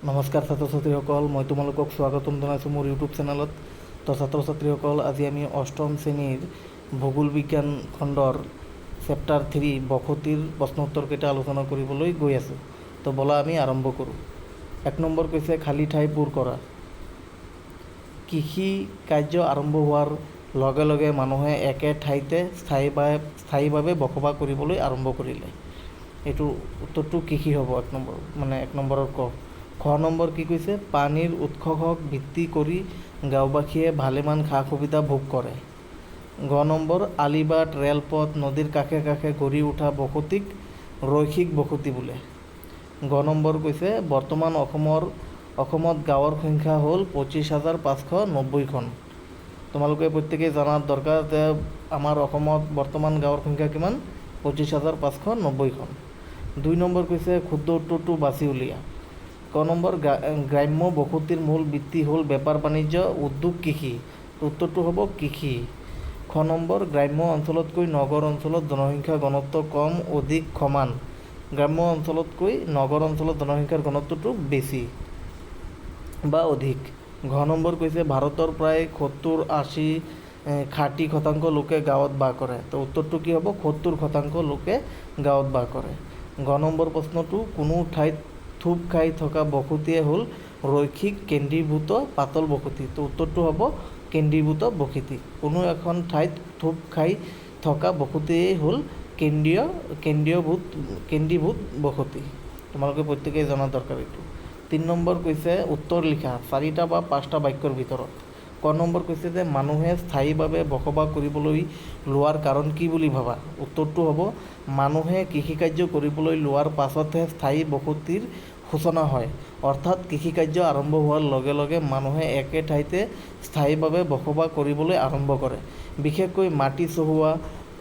নমস্কাৰ ছাত্ৰ ছাত্ৰীসকল, মই তোমালোকক স্বাগতম জনাইছোঁ মোৰ ইউটিউব চেনেলত। তো ছাত্ৰ ছাত্ৰীসকল, আজি আমি অষ্টম শ্ৰেণীৰ ভূগোল বিজ্ঞান খণ্ডৰ চেপ্টাৰ 3 বসতিৰ প্ৰশ্নোত্তৰকেইটা আলোচনা কৰিবলৈ গৈ আছোঁ। তো ব'লা আমি আৰম্ভ কৰোঁ। 1 নম্বৰ কৈছে খালী ঠাই পূৰ কৰা। কৃষি কাৰ্য আৰম্ভ হোৱাৰ লগে লগে মানুহে একে ঠাইতে স্থায়ীভাৱে বসবাস কৰিবলৈ আৰম্ভ কৰিলে। এইটো উত্তৰটো কৃষি হ'ব। 1 নম্বৰৰ খ নম্বৰ কি কৈছে, পানীৰ উৎসক ভিত্তি কৰি গাঁওবাসীয়ে ভালেমান সা সুবিধা ভোগ কৰে। গ নম্বৰ, আলিবাট ৰেলপথ নদীৰ কাষে কাষে গঢ়ি উঠা বসতিক ৰৈখিক বসতি বোলে। গ নম্বৰ কৈছে বৰ্তমান অসমত গাঁৱৰ সংখ্যা হ'ল 25,590খন। তোমালোকে প্ৰত্যেকেই জনাৰ দৰকাৰ যে আমাৰ অসমত বৰ্তমান গাঁৱৰ সংখ্যা কিমান? 25,590খন। 2 নম্বৰ কৈছে শুদ্ধ উত্তৰটো বাছি উলিয়া। ক নম্বৰ, গ্ৰাম্য বসতিৰ মূল বৃত্তি হ'ল বেপাৰ বাণিজ্য, উদ্যোগ, কৃষি। উত্তৰটো হ'ব কৃষি। খ নম্বৰ, গ্ৰাম্য অঞ্চলতকৈ নগৰ অঞ্চলত জনসংখ্যা ঘনত্ব কম, অধিক, সমান। গ্ৰাম্য অঞ্চলতকৈ নগৰ অঞ্চলত জনসংখ্যাৰ ঘনত্বটো বেছি বা অধিক। ঘ নম্বৰ কৈছে ভাৰতৰ প্ৰায় 70-80% লোকে গাঁৱত বাস কৰে। তো উত্তৰটো কি হ'ব? 70% লোকে গাঁৱত বাস কৰে। গ নম্বৰ প্ৰশ্নটো, কোনো ঠাইত থূপ খাই থকা বসতিয়ে হ'ল ৰৈখিক কেন্দ্ৰীভূত পাতল বসতি। তো উত্তৰটো হ'ব কেন্দ্ৰীভূত বসতি। কোনো এখন ঠাইত থূপ খাই থকা বসতিয়েই হ'ল কেন্দ্ৰীভূত বসতি। তোমালোকে প্ৰত্যেকেই জনা দৰকাৰ এইটো। 3 নম্বৰ কৈছে উত্তৰ লিখা 4টা বা 5টা বাক্যৰ ভিতৰত। ক নম্বৰ কৈছে যে মানুহে স্থায়ীভাৱে বসবাস কৰিবলৈ লোৱাৰ কাৰণ কি বুলি ভাবা? উত্তৰটো হ'ব মানুহে কৃষিকাৰ্য কৰিবলৈ লোৱাৰ পাছতহে স্থায়ী বসতিৰ সূচনা হয়। অৰ্থাৎ কৃষিকাৰ্য আৰম্ভ হোৱাৰ লগে লগে মানুহে একে ঠাইতে স্থায়ীভাৱে বসবাস কৰিবলৈ আৰম্ভ কৰে। বিশেষকৈ মাটি চহোৱা,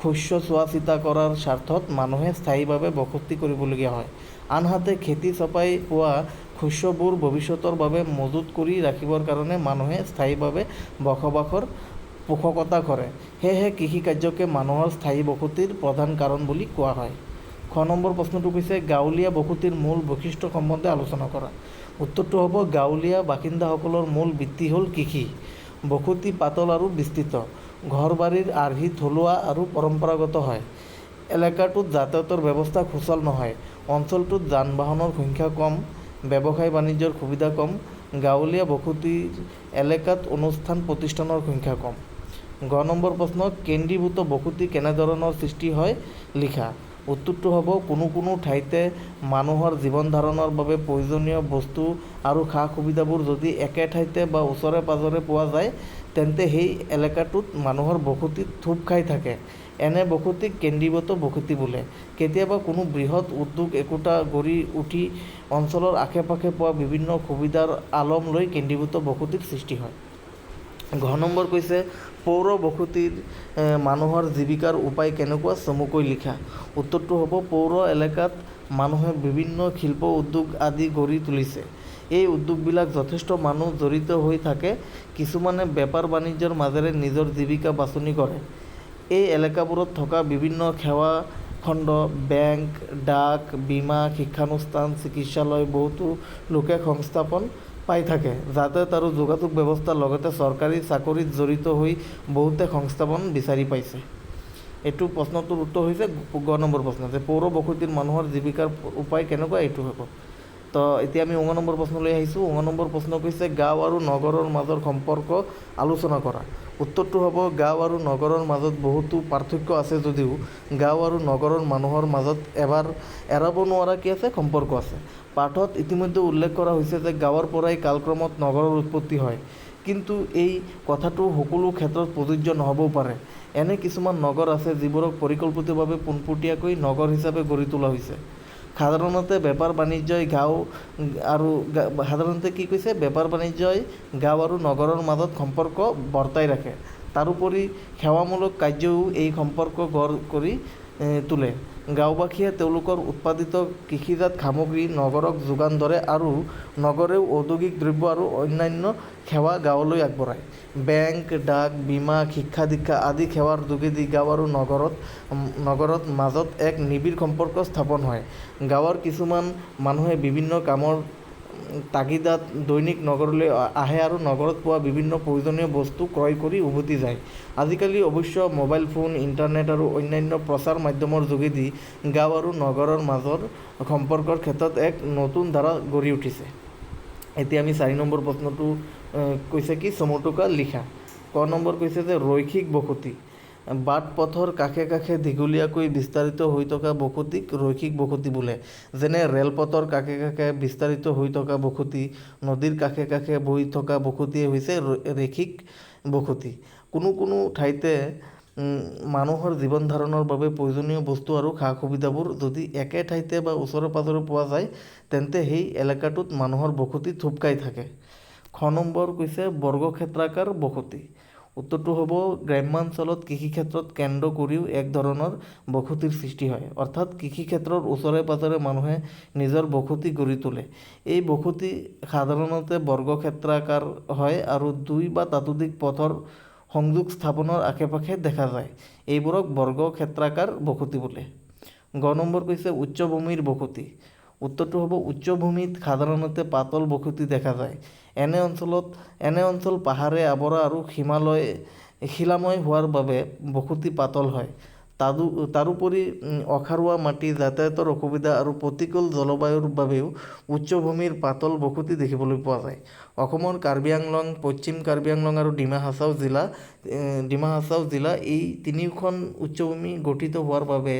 শস্য চোৱা চিতা কৰাৰ স্বাৰ্থত মানুহে স্থায়ীভাৱে বসতি কৰিবলগীয়া হয়। আনহাতে খেতি চপাই পোৱা শস্যবোৰ ভৱিষ্যতৰ বাবে মজুত কৰি ৰাখিবৰ কাৰণে মানুহে স্থায়ীভাৱে বসবাসৰ পোষকতা কৰে। সেয়েহে কৃষিকাৰ্যকে মানুহৰ স্থায়ী বসতিৰ প্ৰধান কাৰণ বুলি কোৱা হয়। খ নম্বৰ প্ৰশ্নটো কৈছে গাঁৱলীয়া বসতিৰ মূল বৈশিষ্ট্য সম্বন্ধে আলোচনা কৰা। উত্তৰটো হ'ব গাঁৱলীয়া বাসিন্দাসকলৰ মূল বৃত্তি হ'ল কৃষি। বসতি পাতল আৰু বিস্তৃত। ঘৰ বাৰীৰ আৰ্হি থলুৱা আৰু পৰম্পৰাগত হয়। এলেকাটোত যাতায়াতৰ ব্যৱস্থা সুচল নহয়। অঞ্চলটোত যান বাহনৰ সংখ্যা কম। ব্যৱসায় বাণিজ্যৰ সুবিধা কম। গাঁৱলীয়া বসতিৰ এলেকাত অনুষ্ঠান প্ৰতিষ্ঠানৰ সংখ্যা কম। গ নম্বৰ প্ৰশ্ন, কেন্দ্ৰীভূত বসতি কেনেধৰণৰ সৃষ্টি হয় লিখা। উত্তৰটো হ'ব কোনো ঠাইতে মানুহৰ জীৱন ধাৰণৰ বাবে প্ৰয়োজনীয় বস্তু আৰু সা সুবিধাবোৰ যদি একে ঠাইতে বা ওচৰে পাঁজৰে পোৱা যায় তেন্তে সেই এলেকাটোত মানুহৰ বসতিত থূপ খাই থাকে। এনে বসতিক কেন্দ্ৰীভূত বসতি বোলে। কেতিয়াবা কোনো বৃহৎ উদ্যোগ একোটা গঢ়ি উঠি অঞ্চলৰ আশে পাশে পোৱা বিভিন্ন সুবিধাৰ আলম লৈ কেন্দ্ৰীভূত বসতিৰ সৃষ্টি হয়। ঘ নম্বৰ কৈছে পৌৰ বসতিৰ মানুহৰ জীৱিকাৰ উপায় কেনেকুৱা? চমুকৈ লিখা। উত্তৰটো হ'ব পৌৰ এলেকাত মানুহে বিভিন্ন শিল্প উদ্যোগ আদি গঢ়ি তুলিছে। এই উদ্যোগবিলাক যথেষ্ট মানুহ জড়িত হৈ থাকে। কিছুমানে বেপাৰ বাণিজ্যৰ মাজেৰে নিজৰ জীৱিকা বাছনি কৰে। এই এলেকাবোৰত থকা বিভিন্ন সেৱা খণ্ড, বেংক, ডাক, বীমা, শিক্ষানুষ্ঠান, চিকিৎসালয়, বহুতো লোকে সংস্থাপন পাই থাকে। যাতায়াত আৰু যোগাযোগ ব্যৱস্থাৰ লগতে চৰকাৰী চাকৰিত জড়িত হৈ বহুতে সংস্থাপন বিচাৰি পাইছে। এইটো প্ৰশ্নটোৰ উত্তৰ হৈছে গ নম্বৰ প্ৰশ্ন, যে পৌৰ বসতিৰ মানুহৰ জীৱিকাৰ উপায় কেনেকুৱা, এইটো হ'ব। তো এতিয়া আমি 9 নম্বৰ প্ৰশ্নলৈ আহিছোঁ। 9 নম্বৰ প্ৰশ্ন কৈছে গাঁও আৰু নগৰৰ মাজৰ সম্পৰ্ক আলোচনা কৰা। উত্তৰটো হ'ব গাঁও আৰু নগৰৰ মাজত বহুতো পাৰ্থক্য আছে যদিও গাঁও আৰু নগৰৰ মানুহৰ মাজত এৰাব নোৱাৰা কি আছে? সম্পৰ্ক আছে। পাঠত ইতিমধ্যে উল্লেখ কৰা হৈছে যে গাঁৱৰ পৰাই কালক্ৰমত নগৰৰ উৎপত্তি হয়। কিন্তু এই কথাটো সকলো ক্ষেত্ৰত প্ৰযোজ্য নহ'বও পাৰে। এনে কিছুমান নগৰ আছে যিবোৰক পৰিকল্পিতভাৱে পোনপটীয়াকৈ নগৰ হিচাপে গঢ়ি তোলা হৈছে। সাধাৰণতে বেপাৰ বাণিজ্যই গাঁও আৰু নগৰৰ মাজত সম্পৰ্ক বৰ্তাই ৰাখে। তাৰোপৰি সেৱামূলক কাৰ্যও এই সম্পৰ্ক গঢ় কৰি তোলে। গাঁওবাসীয়ে তেওঁলোকৰ উৎপাদিত কৃষিজাত সামগ্ৰী নগৰক যোগান ধৰে আৰু নগৰেও ঔদ্যোগিক দ্ৰব্য আৰু অন্যান্য সেৱা গাঁৱলৈ আগবঢ়ায়। বেংক, ডাক, বীমা, শিক্ষা দীক্ষা আদি সেৱাৰ যোগেদি গাঁও আৰু নগৰৰ মাজত এক নিবিড় সম্পৰ্ক স্থাপন হয়। গাঁৱৰ কিছুমান মানুহে বিভিন্ন কামৰ তাগিদাত দৈনিক নগৰলৈ আহে আৰু নগৰত পোৱা বিভিন্ন প্ৰয়োজনীয় বস্তু ক্ৰয় কৰি উভতি যায়। আজিকালি অৱশ্য মোবাইল ফোন, ইণ্টাৰনেট আৰু অন্যান্য প্ৰচাৰ মাধ্যমৰ যোগেদি গাঁও আৰু নগৰৰ মাজৰ সম্পৰ্কৰ ক্ষেত্ৰত এক নতুন ধাৰা গঢ়ি উঠিছে। এতিয়া আমি 4 নম্বৰ প্ৰশ্নটো কৈছে কি চমুটোকা লিখা। ক নম্বৰ কৈছে যে ৰৈখিক বসতি। বাট পথৰ কাষে কাষে দীঘলীয়াকৈ বিস্তাৰিত হৈ থকা বসতিক ৰৈখিক বসতি বোলে। যেনে ৰেলপথৰ কাষে কাষে বিস্তাৰিত হৈ থকা বসতি, নদীৰ কাষে কাষে বৈ থকা বসতিয়ে হৈছে ৰৈখিক বসতি। কোনো কোনো ঠাইতে মানুহৰ জীৱন ধাৰণৰ বাবে প্ৰয়োজনীয় বস্তু আৰু সা সুবিধাবোৰ যদি একে ঠাইতে বা ওচৰে পাঁজৰে পোৱা যায় তেন্তে সেই এলেকাটোত মানুহৰ বসতি থুপ খাই থাকে। খ নম্বৰ কৈছে বৰ্গক্ষেত্ৰাকাৰ বসতি। উত্তৰটো হ'ব গ্ৰাম্যাঞ্চলত কৃষিক্ষেত্ৰত কেন্দ্ৰ কৰিও এক ধৰণৰ বসতিৰ সৃষ্টি হয়। অৰ্থাৎ কৃষিক্ষেত্ৰৰ ওচৰে পাঁজৰে মানুহে নিজৰ বসতি গঢ়ি তোলে। এই বসতি সাধাৰণতে বৰ্গক্ষেত্ৰাকাৰ হয় আৰু 2 বা ততোধিক পথৰ সংযোগ স্থাপনৰ আশে পাশে দেখা যায়। এইবোৰক বৰ্গক্ষেত্ৰাকাৰ বসতি বোলে। গ নম্বৰ কৈছে উচ্চভূমিৰ বসতি। উত্তৰটো হ'ব উচ্চভূমিত সাধাৰণতে পাতল বসতি দেখা যায়। এনে অঞ্চল পাহাৰে আৱৰা আৰু শিলাময় হোৱাৰ বাবে বসতি পাতল হয়। তাৰোপৰি অসাৰুৱা মাটি, যাতায়াতৰ অসুবিধা আৰু প্ৰতিকূল জলবায়ুৰ বাবেও উচ্চভূমিৰ পাতল বসতি দেখিবলৈ পোৱা যায়। অসমৰ কাৰ্বি আংলং, পশ্চিম কাৰ্বি আংলং আৰু ডিমা হাছাও জিলা এই তিনিওখন উচ্চভূমি গঠিত হোৱাৰ বাবে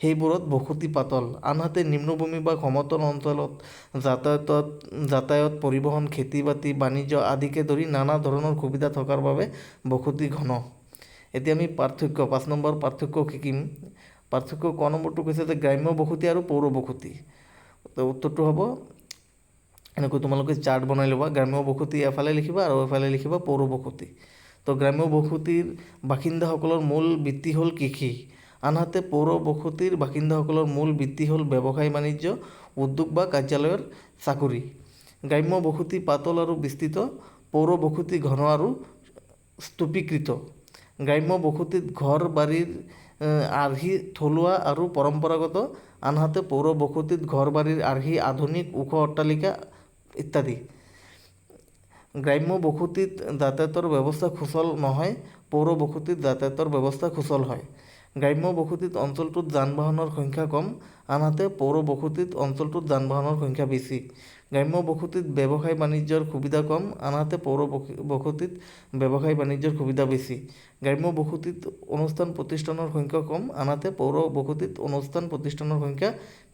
সেইবোৰত বসতি পাতল। আনহাতে নিম্নভূমি বা সমতল অঞ্চলত যাতায়াত, পৰিবহণ, খেতি-বাতি, বাণিজ্য আদিকে ধৰি নানা ধৰণৰ সুবিধা থকাৰ বাবে বসতি ঘন। এতিয়া আমি 5 নম্বৰ পাৰ্থক্য শিকিম। পাৰ্থক্য ক নম্বৰটো কৈছে যে গ্ৰাম্য বসতি আৰু পৌৰ বসতি। তো উত্তৰটো হ'ব এনেকৈ তোমালোকে চাৰ্ট বনাই ল'বা। গ্ৰাম্য বসতি এফালে লিখিবা আৰু এফালে লিখিবা পৌৰ বসতি। তো গ্ৰাম্য বসতিৰ বাসিন্দাসকলৰ মূল বৃত্তি হ'ল কৃষি। আনহাতে পৌৰ বসতিৰ বাসিন্দাসকলৰ মূল বৃত্তি হ'ল ব্যৱসায় বাণিজ্য, উদ্যোগ বা কাৰ্যালয়ৰ চাকৰি। গ্ৰাম্য বসতি পাতল আৰু বিস্তৃত, পৌৰ বসতি ঘন আৰু স্তূপীকৃত। গ্ৰাম্য বসতিত ঘৰ বাৰীৰ আৰ্হি থলুৱা আৰু পৰম্পৰাগত, আনহাতে পৌৰ বসতিত ঘৰ বাৰীৰ আৰ্হি আধুনিক ওখ অট্টালিকা ইত্যাদি। গ্ৰাম্য বসতিত যাতায়াতৰ ব্যৱস্থা সুচল নহয়, পৌৰ বসতিত যাতায়াতৰ ব্যৱস্থা সুচল হয়। গ্ৰাম্য বসতিত অঞ্চলটোত যান-বাহনৰ সংখ্যা কম, আনহাতে পৌৰ বসতিত অঞ্চলটোত যান-বাহনৰ সংখ্যা বেছি। গ্ৰাম্য বসতিত ব্যৱসায় বাণিজ্যৰ সুবিধা কম, আনহাতে পৌৰ বসতিত ব্যৱসায় বাণিজ্যৰ সুবিধা বেছি। গ্ৰাম্য বসতিত অনুষ্ঠান প্ৰতিষ্ঠানৰ সংখ্যা কম, আনহাতে পৌৰ বসতিত অনুষ্ঠান প্ৰতিষ্ঠানৰ সংখ্যা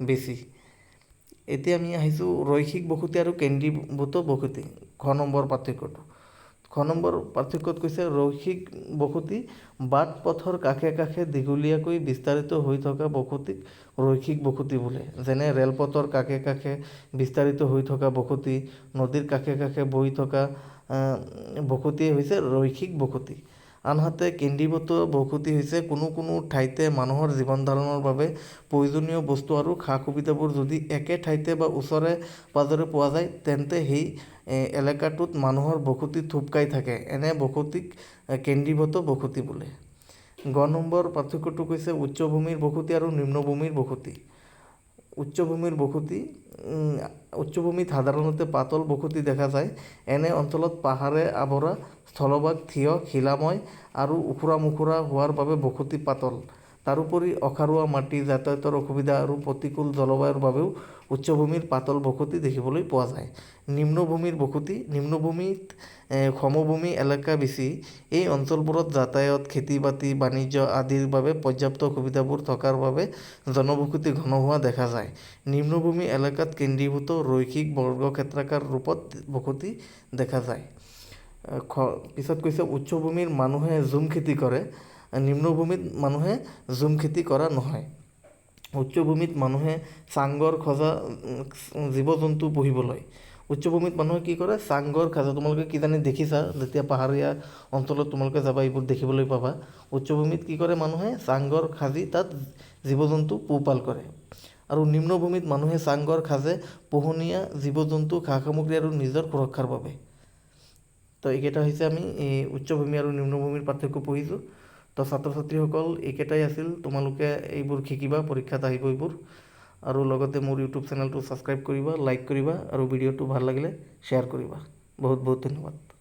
বেছি। এতিয়া আমি আহিছোঁ ৰৈখিক বসতি আৰু কেন্দ্ৰীভূত বসতি। খ নম্বৰ পাৰ্থক্যটো। খ নম্বৰ পাৰ্থক্যত কৈছে ৰৈখিক বসতি বাট পথৰ কাষে কাষে দীঘলীয়াকৈ বিস্তাৰিত হৈ থকা বসতিক ৰৈখিক বসতি বোলে। যেনে ৰেলপথৰ কাষে কাষে বিস্তাৰিত হৈ থকা বসতি, নদীৰ কাষে কাষে বৈ থকা বসতিয়ে হৈছে ৰৈখিক বসতি। আনহাতে কেন্দ্ৰীভূত বসতি হৈছে কোনো কোনো ঠাইতে মানুহৰ জীৱন ধাৰণৰ বাবে প্ৰয়োজনীয় বস্তু আৰু সা সুবিধাবোৰ যদি একে ঠাইতে বা ওচৰে পাঁজৰে পোৱা যায় তেন্তে সেই এলেকাটোত মানুহৰ বসতি থুপ খাই থাকে। এনে বসতিক কেন্দ্ৰীভূত বসতি বোলে। গ নম্বৰ পাৰ্থক্যটো কৈছে উচ্চভূমিৰ বসতি আৰু নিম্নভূমিৰ বসতি। উচ্চভূমিত সাধাৰণতে পাতল বসতি দেখা যায়। এনে অঞ্চলত পাহাৰে আৱৰা, স্থলভাগ থিয়, শিলাময় আৰু ওখোৰা মোখোৰা হোৱাৰ বাবে বসতি পাতল। তাৰোপৰি অসাৰুৱা মাটি, যাতায়াতৰ অসুবিধা আৰু প্ৰতিকূল জলবায়ুৰ বাবেও উচ্চভূমিৰ পাতল বসতি দেখিবলৈ পোৱা যায়। নিম্নভূমিৰ বসতি। নিম্নভূমিত সমভূমি এলেকা বেছি। এই অঞ্চলবোৰত যাতায়াত, খেতি-বাতি, বাণিজ্য আদিৰ বাবে পৰ্যাপ্ত সুবিধাবোৰ থকাৰ বাবে জনবসতি ঘন হোৱা দেখা যায়। নিম্নভূমি এলেকাত কেন্দ্ৰীভূত ৰৈখিক বৰ্গক্ষেত্ৰাকাৰ ৰূপত বসতি দেখা যায়। পিছত কৈছে উচ্চভূমিৰ মানুহে ঝুম খেতি কৰে, নিম্নভূমিত মানুহে ঝুম খেতি কৰা নহয়। উচ্চভূমিত মানুহে চাংঘৰ খজা জীৱ-জন্তু পুহিবলৈ। উচ্চভূমিত মানুহে কি কৰে? চাংঘৰ সাজে। তোমালোকে কিজানি দেখিছা, যেতিয়া পাহাৰীয়া অঞ্চলত তোমালোকে যাবা এইবোৰ দেখিবলৈ পাবা। উচ্চভূমিত কি কৰে মানুহে? চাংঘৰ সাজি তাত জীৱ-জন্তু পোহপাল কৰে। আৰু নিম্নভূমিত মানুহে চাংঘৰ সাজে পোহনীয়া জীৱ-জন্তু, সা-সামগ্ৰী আৰু নিজৰ সুৰক্ষাৰ বাবে। তো এইকেইটা হৈছে আমি উচ্চভূমি আৰু নিম্নভূমিৰ পাৰ্থক্য পঢ়িছোঁ। তো ছাত্ৰ ছাত্ৰীসকল এইকেইটাই আছিল। তোমালোকে এইবোৰ শিকিবা, পৰীক্ষাত আহিব এইবোৰ। আৰু লগতে মোৰ ইউটিউব চেনেলটো ছাবস্ক্ৰাইব কৰিবা, লাইক কৰিবা আৰু ভিডিঅ'টো ভাল লাগিলে শ্বেয়াৰ কৰিবা। বহুত বহুত ধন্যবাদ।